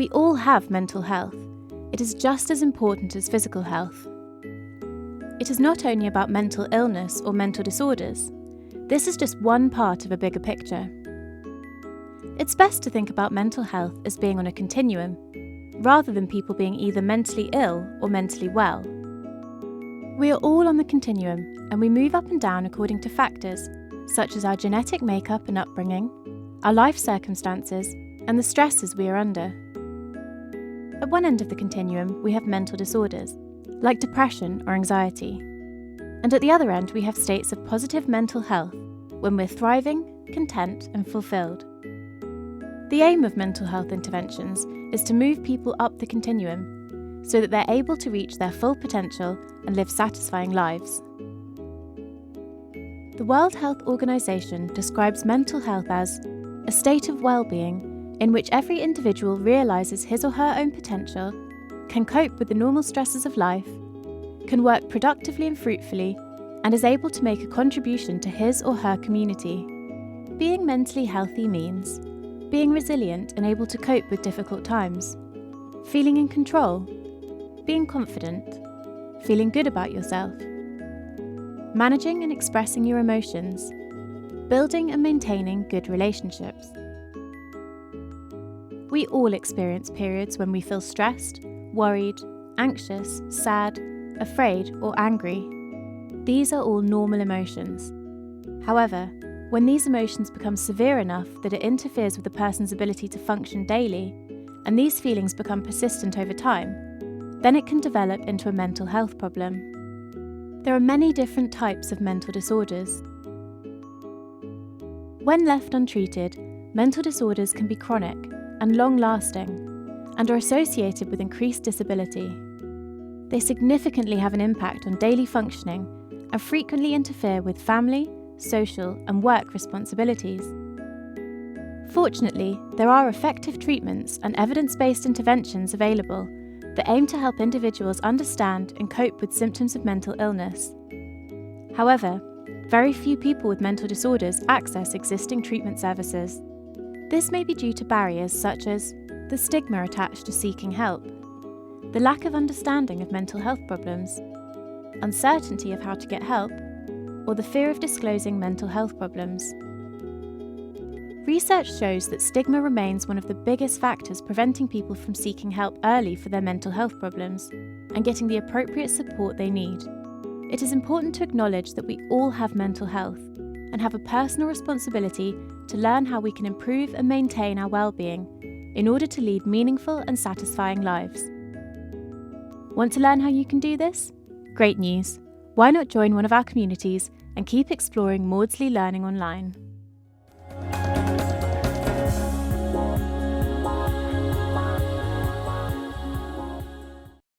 We all have mental health. It is just as important as physical health. It is not only about mental illness or mental disorders. This is just one part of a bigger picture. It's best to think about mental health as being on a continuum, rather than people being either mentally ill or mentally well. We are all on the continuum, and we move up and down according to factors such as our genetic makeup and upbringing, our life circumstances, and the stresses we are under. At one end of the continuum, we have mental disorders, like depression or anxiety. And at the other end, we have states of positive mental health, when we're thriving, content, and fulfilled. The aim of mental health interventions is to move people up the continuum, so that they're able to reach their full potential and live satisfying lives. The World Health Organization describes mental health as a state of well-being in which every individual realizes his or her own potential, can cope with the normal stresses of life, can work productively and fruitfully, and is able to make a contribution to his or her community. Being mentally healthy means being resilient and able to cope with difficult times, feeling in control, being confident, feeling good about yourself, managing and expressing your emotions, building and maintaining good relationships. We all experience periods when we feel stressed, worried, anxious, sad, afraid, or angry. These are all normal emotions. However, when these emotions become severe enough that it interferes with a person's ability to function daily, and these feelings become persistent over time, then it can develop into a mental health problem. There are many different types of mental disorders. When left untreated, mental disorders can be chronic and long-lasting, and are associated with increased disability. They significantly have an impact on daily functioning and frequently interfere with family, social, and work responsibilities. Fortunately, there are effective treatments and evidence-based interventions available that aim to help individuals understand and cope with symptoms of mental illness. However, very few people with mental disorders access existing treatment services. This may be due to barriers such as the stigma attached to seeking help, the lack of understanding of mental health problems, uncertainty of how to get help, or the fear of disclosing mental health problems. Research shows that stigma remains one of the biggest factors preventing people from seeking help early for their mental health problems and getting the appropriate support they need. It is important to acknowledge that we all have mental health and have a personal responsibility to learn how we can improve and maintain our well-being in order to lead meaningful and satisfying lives. Want to learn how you can do this? Great news! Why not join one of our communities and keep exploring Maudsley Learning online?